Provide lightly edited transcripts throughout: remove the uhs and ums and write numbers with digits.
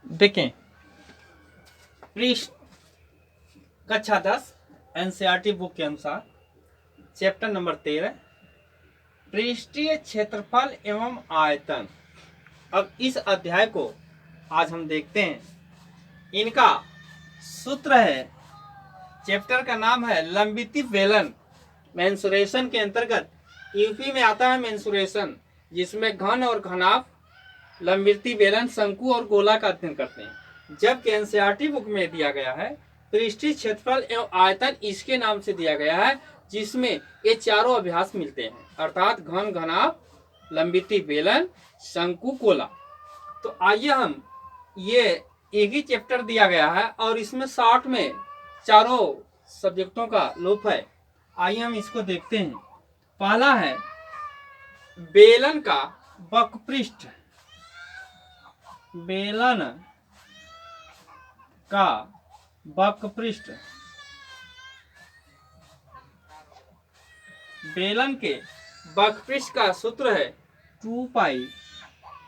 देखें, पृष्ठ कक्षा 10 एनसीईआरटी बुक के अनुसार चैप्टर नंबर 13 पृष्ठीय क्षेत्रफल एवं आयतन। अब इस अध्याय को आज हम देखते हैं। इनका सूत्र है, चैप्टर का नाम है लंबिती बेलन। मेंसुरेशन के अंतर्गत यूपी में आता है मेंसुरेशन, जिसमें घन और घनाभ, लंबिती बेलन, शंकु और गोला का अध्ययन करते हैं। जबकि एनसीईआरटी बुक में दिया गया है पृष्ठीय क्षेत्रफल एवं आयतन, इसके नाम से दिया गया है, जिसमें ये चारों अभ्यास मिलते हैं, अर्थात घन, घनाभ, लंबिती बेलन, शंकु, गोला। तो आइए हम, ये एक ही चैप्टर दिया गया है और इसमें 60 में चारों सब्जेक्टों का लूप है। आइए हम इसको देखते हैं। पहला है बेलन का वक्रपृष्ठ। बेलन का वक्रपृष्ठ। बेलन के वक्रपृष्ठ का सूत्र है 2 पाई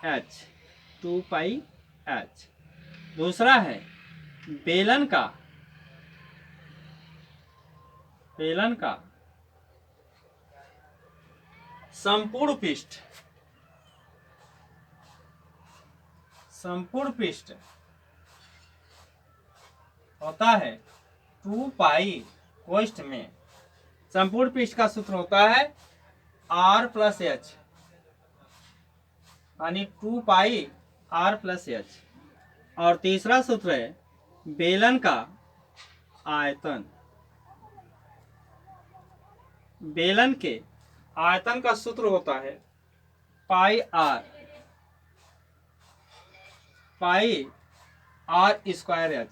h। 2 पाई h। दूसरा है बेलन का संपूर्ण पृष्ठ। संपूर्ण पृष्ठ होता है 2 पाई कोष्ठ में। संपूर्ण पृष्ठ का सूत्र होता है r प्लस h, यानी 2 पाई r प्लस h। और तीसरा सूत्र है बेलन का आयतन। बेलन के आयतन का सूत्र होता है पाई r स्क्वायर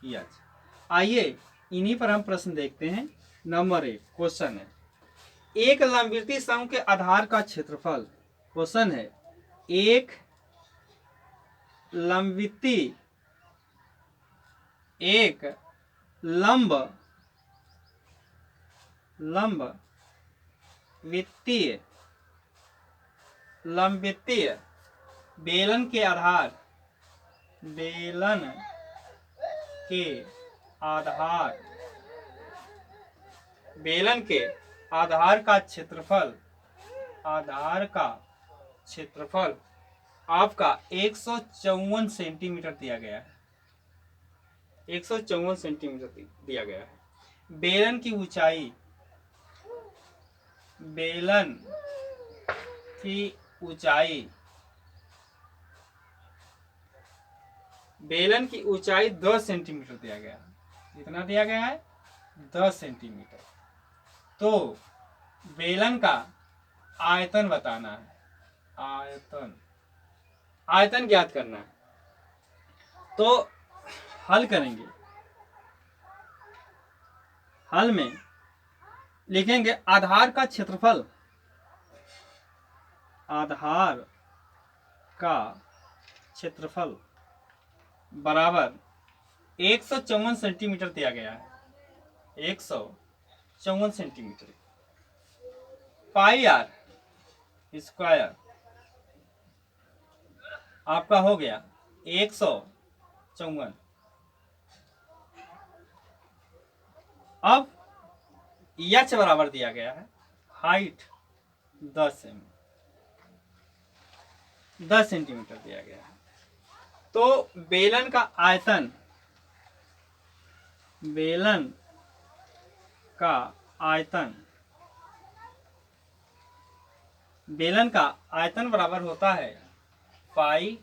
h। आइए इन्हीं पर हम प्रश्न देखते हैं। नंबर 1 क्वेश्चन है, एक लंबवृत्तीय समूह के आधार का क्षेत्रफल। क्वेश्चन है, एक लंबवृत्तीय लंबवृत्तीय बेलन के आधार का क्षेत्रफल आपका 154 सेंटीमीटर दिया गया है। 154 सेंटीमीटर दिया गया है। बेलन की ऊंचाई 10 सेंटीमीटर दिया गया है। कितना दिया गया है? 10 सेंटीमीटर। तो बेलन का आयतन बताना है। आयतन ज्ञात करना है। तो हल करेंगे। हल में लिखेंगे आधार का क्षेत्रफल बराबर 154 सेंटीमीटर दिया गया है। 154 सेंटीमीटर। पाई r स्क्वायर आपका हो गया 154। अब h बराबर दिया गया है हाइट 10 सेंटीमीटर दिया गया है। तो बेलन का आयतन बराबर होता है पाई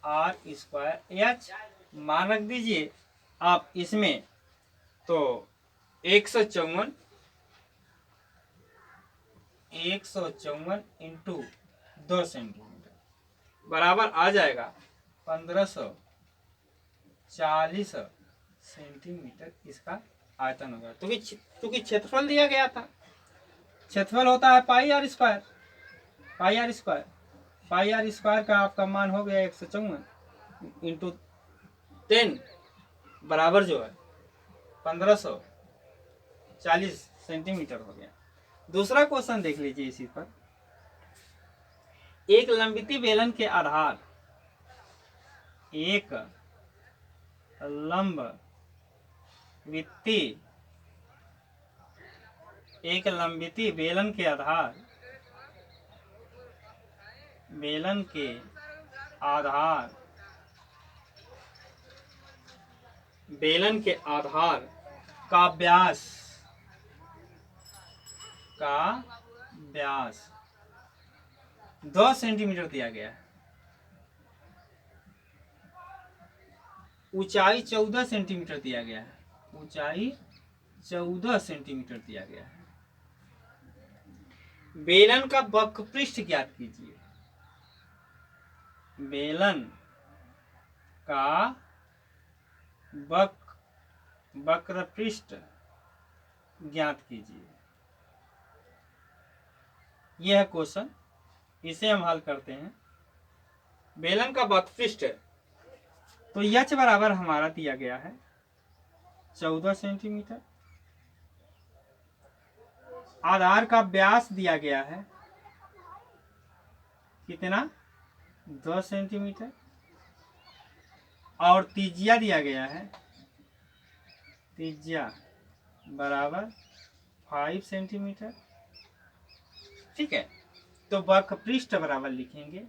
r स्क्वायर h। मान रख दीजिए आप इसमें, तो 154 इंटू 2 सेंटीमीटर बराबर आ जाएगा 1540 सेंटीमीटर इसका आयतन होगा। क्योंकि क्षेत्रफल दिया गया था। क्षेत्रफल होता है पाई r स्क्वायर। पाई r स्क्वायर का आपका मान हो गया 154 इंटू 10 बराबर जो है 1540 सेंटीमीटर हो गया। दूसरा क्वेश्चन देख लीजिए इसी पर। एक लंबवृत्तीय बेलन के आधार एक लंब वित्ती बेलन के आधार का व्यास 2 सेंटीमीटर दिया गया है, ऊंचाई 14 सेंटीमीटर दिया गया है, बेलन का वक्रपृष्ठ ज्ञात कीजिए, बेलन का वक्रपृष्ठ ज्ञात कीजिए। यह है क्वेश्चन, इसे हम हल करते हैं। बेलन का वक्रपृष्ठ तो एच बराबर हमारा दिया गया है 14 सेंटीमीटर, आधार का व्यास दिया गया है कितना 2 सेंटीमीटर, और त्रिज्या दिया गया है, त्रिज्या बराबर 5 सेंटीमीटर। ठीक है, तो वक्रपृष्ठ बराबर लिखेंगे,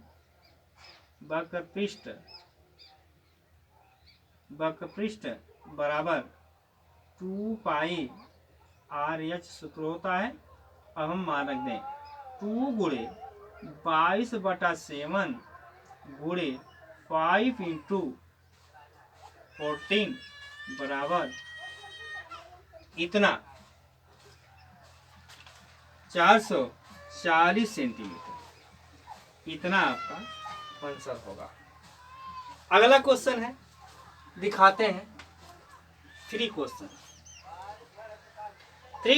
वक्रपृष्ठ बराबर 2 पाई RH सूत्र होता है। अब हम मान रख दें 2 गुणे 22/7 गुणे 5 इंटू 14 बराबर इतना 440 सेंटीमीटर, इतना आपका आंसर होगा। अगला क्वेश्चन है, दिखाते हैं 3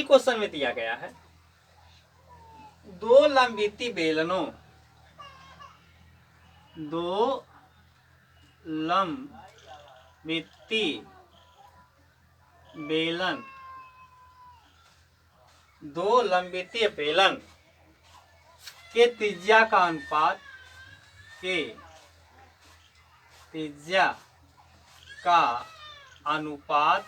क्वेश्चन में दिया गया है 2 लंबवित्ती बेलनों, 2 लंबवित्ती बेलन, 2 लंबवित्तीय बेलन के त्रिज्या का अनुपात, त्रिज्या का अनुपात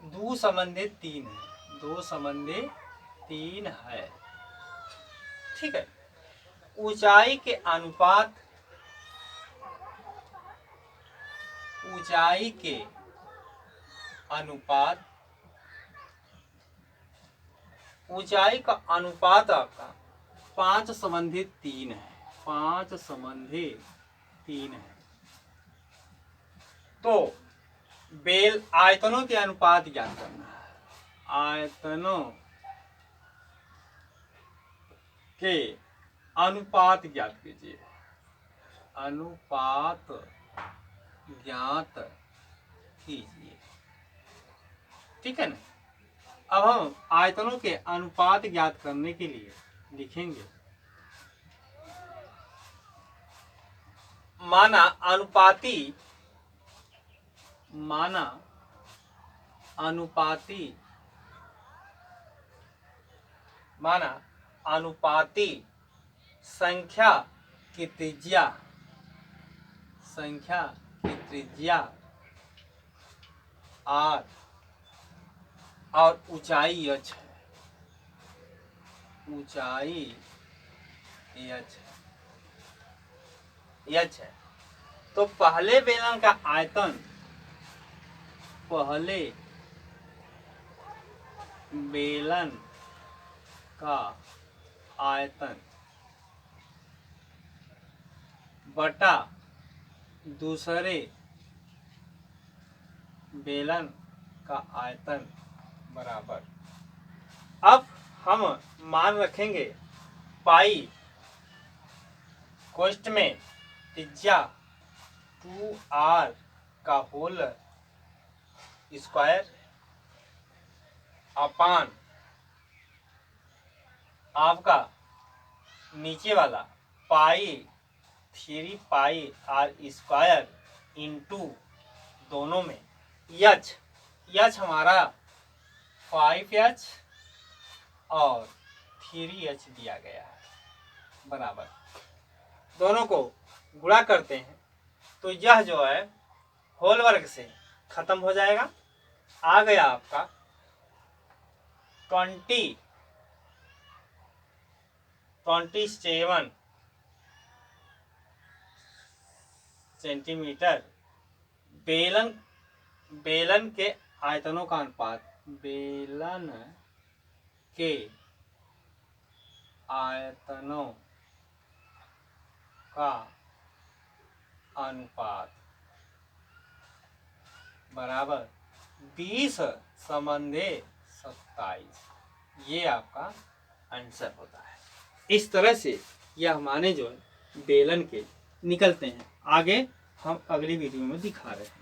2:3 है, 2:3 है। ठीक है, ऊंचाई के अनुपात, ऊंचाई का अनुपात आपका 5:3 है, 5:3 है। तो बेल आयतनों के अनुपात ज्ञात करना है, आयतनों के अनुपात ज्ञात कीजिए, अनुपात ज्ञात कीजिए। ठीक है ना, अब हम आयतनों के अनुपात ज्ञात करने के लिए लिखेंगे, माना अनुपाती संख्या की त्रिज्या, R और ऊंचाई h है, h है। तो पहले बेलन का आयतन, बटा दूसरे बेलन का आयतन बराबर, अब हम मान रखेंगे पाई कोष्ठ में त्रिज्या 2r का होल स्क्वायर अपान आपका नीचे वाला पाई 3 पाई r स्क्वायर इंटू दोनों में h हमारा 5h और 3h दिया गया है। बराबर, दोनों को गुणा करते हैं तो यह जो है होल वर्ग से खत्म हो जाएगा। आ गया आपका 27 सेंटीमीटर। बेलन के आयतनों का अनुपात, बेलन के आयतनों का अनुपात बराबर 20 समन्वय 27। ये आपका आंसर होता है। इस तरह से यह माने जो बेलन के निकलते हैं। आगे हम अगली वीडियो में दिखा रहे हैं।